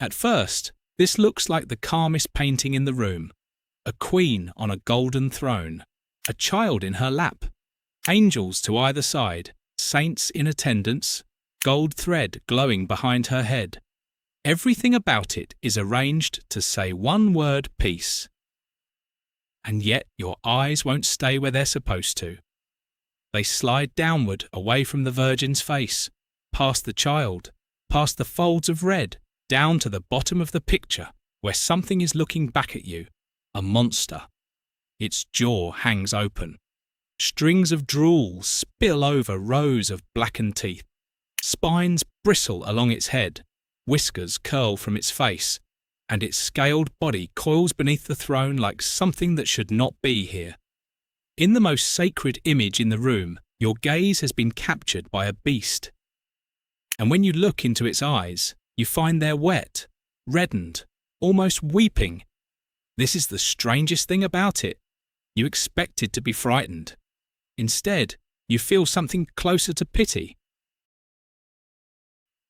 At first, this looks like the calmest painting in the room. A queen on a golden throne, a child in her lap, angels to either side, saints in attendance, gold thread glowing behind her head. Everything about it is arranged to say one word, peace. And yet your eyes won't stay where they're supposed to. They slide downward away from the Virgin's face, past the child, past the folds of red, down to the bottom of the picture where something is looking back at you, a monster. Its jaw hangs open. Strings of drool spill over rows of blackened teeth. Spines bristle along its head, whiskers curl from its face, and its scaled body coils beneath the throne like something that should not be here. In the most sacred image in the room, your gaze has been captured by a beast. And when you look into its eyes, you find they're wet, reddened, almost weeping. This is the strangest thing about it. You expected to be frightened. Instead, you feel something closer to pity.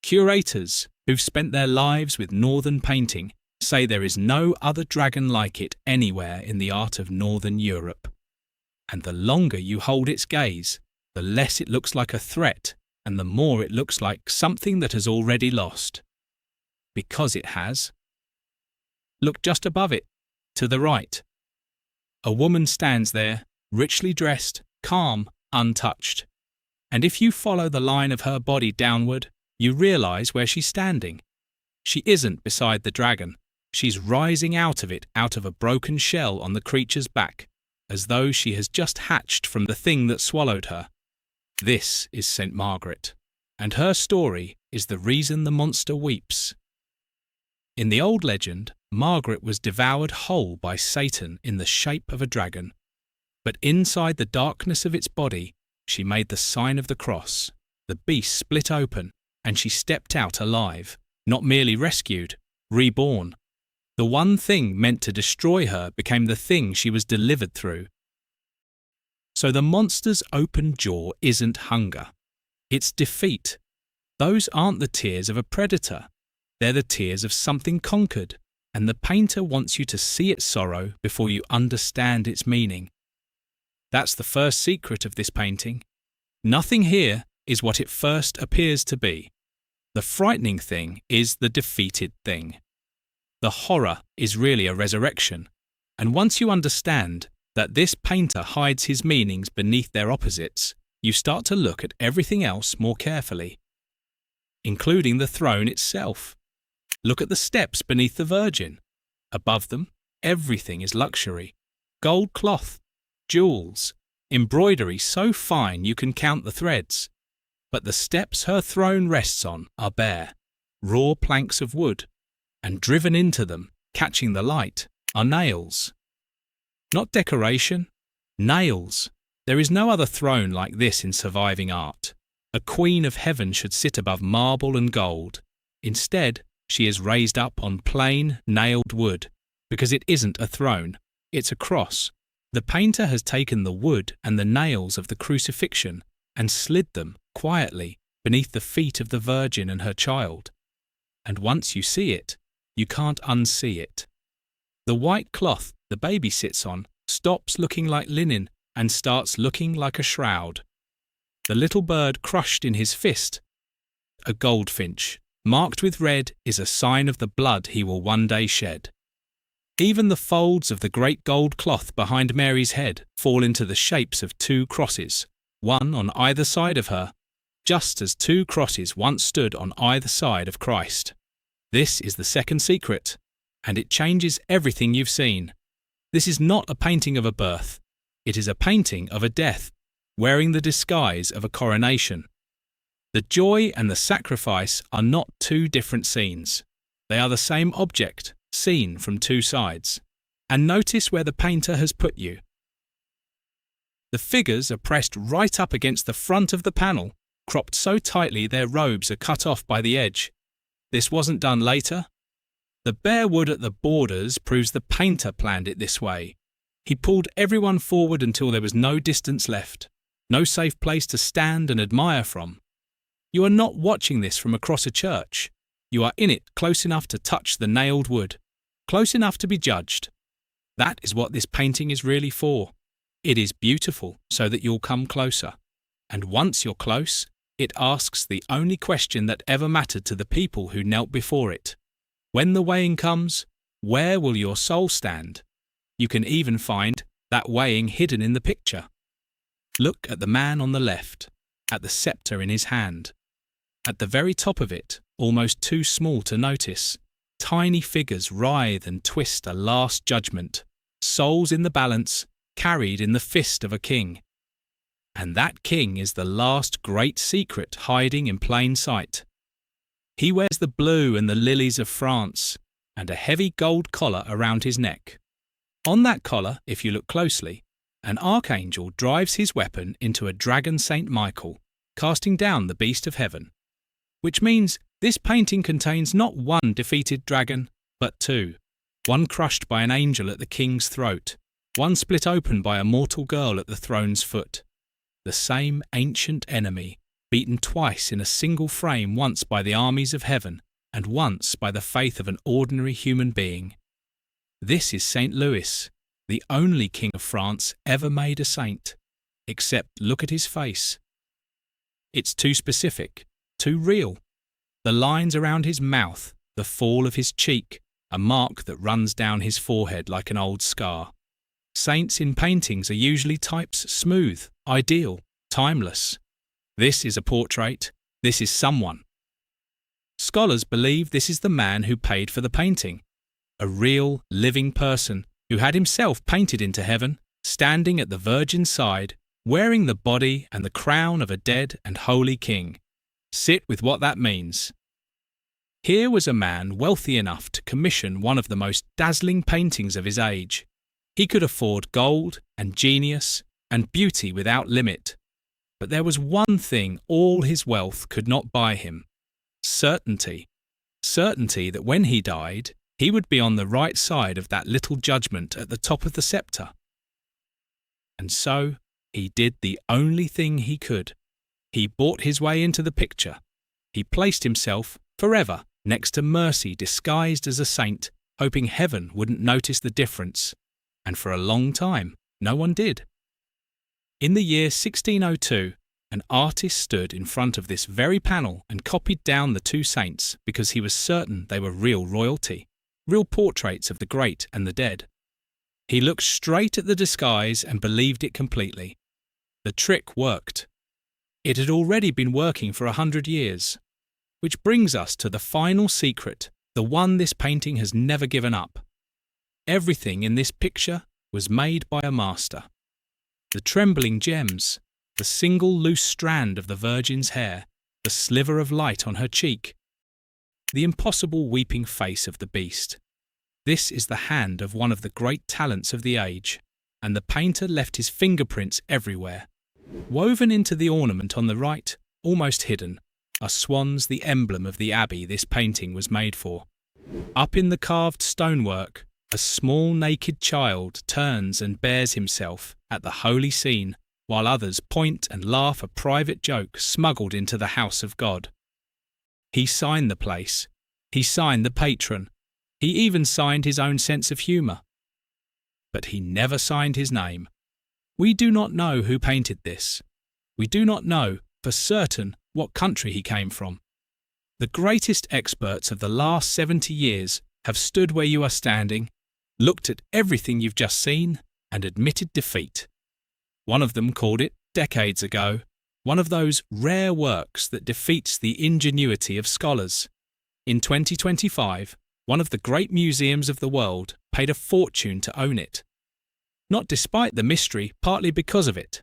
Curators who've spent their lives with northern painting say there is no other dragon like it anywhere in the art of northern Europe. And the longer you hold its gaze, the less it looks like a threat and the more it looks like something that has already lost. Because it has. Look just above it, to the right. A woman stands there, richly dressed, calm, untouched. And if you follow the line of her body downward, you realize where she's standing. She isn't beside the dragon. She's rising out of it, out of a broken shell on the creature's back, as though she has just hatched from the thing that swallowed her. This is St. Margaret, and her story is the reason the monster weeps. In the old legend, Margaret was devoured whole by Satan in the shape of a dragon. But inside the darkness of its body, she made the sign of the cross. The beast split open, and she stepped out alive, not merely rescued, reborn. The one thing meant to destroy her became the thing she was delivered through. So the monster's open jaw isn't hunger. It's defeat. Those aren't the tears of a predator. They're the tears of something conquered, and the painter wants you to see its sorrow before you understand its meaning. That's the first secret of this painting. Nothing here is what it first appears to be. The frightening thing is the defeated thing. The horror is really a resurrection, and once you understand that this painter hides his meanings beneath their opposites, you start to look at everything else more carefully, including the throne itself. Look at the steps beneath the Virgin. Above them, everything is luxury. Gold cloth, jewels, embroidery so fine you can count the threads. But the steps her throne rests on are bare, raw planks of wood, and driven into them, catching the light, are nails. Not decoration, nails. There is no other throne like this in surviving art. A queen of heaven should sit above marble and gold. Instead, she is raised up on plain, nailed wood, because it isn't a throne, it's a cross. The painter has taken the wood and the nails of the crucifixion and slid them quietly beneath the feet of the Virgin and her child. And once you see it, you can't unsee it. The white cloth the baby sits on stops looking like linen and starts looking like a shroud. The little bird crushed in his fist, a goldfinch, marked with red, is a sign of the blood he will one day shed. Even the folds of the great gold cloth behind Mary's head fall into the shapes of two crosses, one on either side of her, just as two crosses once stood on either side of Christ. This is the second secret, and it changes everything you've seen. This is not a painting of a birth. It is a painting of a death, wearing the disguise of a coronation. The joy and the sacrifice are not two different scenes. They are the same object, seen from two sides. And notice where the painter has put you. The figures are pressed right up against the front of the panel, cropped so tightly their robes are cut off by the edge. This wasn't done later. The bare wood at the borders proves the painter planned it this way. He pulled everyone forward until there was no distance left, no safe place to stand and admire from. You are not watching this from across a church. You are in it close enough to touch the nailed wood, close enough to be judged. That is what this painting is really for. It is beautiful so that you'll come closer. And once you're close, it asks the only question that ever mattered to the people who knelt before it. When the weighing comes, where will your soul stand? You can even find that weighing hidden in the picture. Look at the man on the left, at the scepter in his hand. At the very top of it, almost too small to notice, tiny figures writhe and twist a last judgment, souls in the balance, carried in the fist of a king. And that king is the last great secret hiding in plain sight. He wears the blue and the lilies of France, and a heavy gold collar around his neck. On that collar, if you look closely, an archangel drives his weapon into a dragon Saint Michael, casting down the beast of heaven. Which means this painting contains not one defeated dragon, but two. One crushed by an angel at the king's throat, one split open by a mortal girl at the throne's foot. The same ancient enemy, beaten twice in a single frame, once by the armies of heaven, and once by the faith of an ordinary human being. This is Saint Louis, the only king of France ever made a saint. Except look at his face. It's too specific, too real. The lines around his mouth, the fall of his cheek, a mark that runs down his forehead like an old scar. Saints in paintings are usually types smooth, ideal, timeless. This is a portrait. This is someone. Scholars believe this is the man who paid for the painting. A real, living person who had himself painted into heaven, standing at the Virgin's side, wearing the body and the crown of a dead and holy king. Sit with what that means. Here was a man wealthy enough to commission one of the most dazzling paintings of his age. He could afford gold and genius and beauty without limit. But there was one thing all his wealth could not buy him: certainty. Certainty that when he died, he would be on the right side of that little judgment at the top of the scepter. And so he did the only thing he could. He bought his way into the picture. He placed himself forever next to Mercy, disguised as a saint, hoping heaven wouldn't notice the difference. And for a long time, no one did. In the year 1602, an artist stood in front of this very panel and copied down the two saints because he was certain they were real royalty, real portraits of the great and the dead. He looked straight at the disguise and believed it completely. The trick worked. It had already been working for 100 years. Which brings us to the final secret, the one this painting has never given up. Everything in this picture was made by a master. The trembling gems, the single loose strand of the Virgin's hair, the sliver of light on her cheek, the impossible weeping face of the beast. This is the hand of one of the great talents of the age, and the painter left his fingerprints everywhere. Woven into the ornament on the right, almost hidden, are swans, the emblem of the abbey this painting was made for. Up in the carved stonework, a small naked child turns and bares himself at the holy scene, while others point and laugh a private joke smuggled into the house of God. He signed the place. He signed the patron. He even signed his own sense of humour. But he never signed his name. We do not know who painted this. We do not know for certain what country he came from. The greatest experts of the last 70 years have stood where you are standing, looked at everything you've just seen, and admitted defeat. One of them called it, decades ago, one of those rare works that defeats the ingenuity of scholars. In 2025, one of the great museums of the world paid a fortune to own it. Not despite the mystery, partly because of it.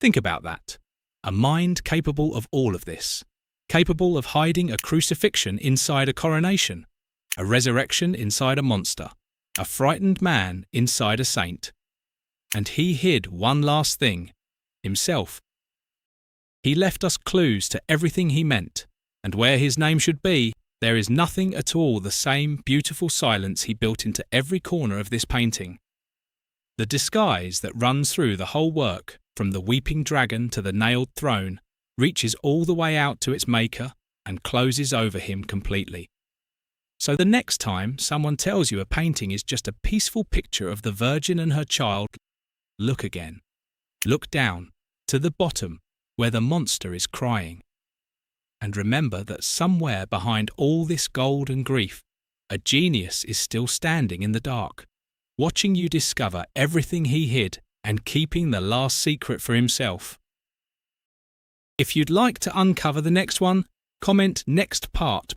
Think about that. A mind capable of all of this. Capable of hiding a crucifixion inside a coronation, a resurrection inside a monster, a frightened man inside a saint. And he hid one last thing, himself. He left us clues to everything he meant, and where his name should be, there is nothing at all the same beautiful silence he built into every corner of this painting. The disguise that runs through the whole work, from the weeping dragon to the nailed throne, reaches all the way out to its maker and closes over him completely. So the next time someone tells you a painting is just a peaceful picture of the Virgin and her child, look again. Look down, to the bottom, where the monster is crying. And remember that somewhere behind all this gold and grief, a genius is still standing in the dark, watching you discover everything he hid and keeping the last secret for himself. If you'd like to uncover the next one, comment next part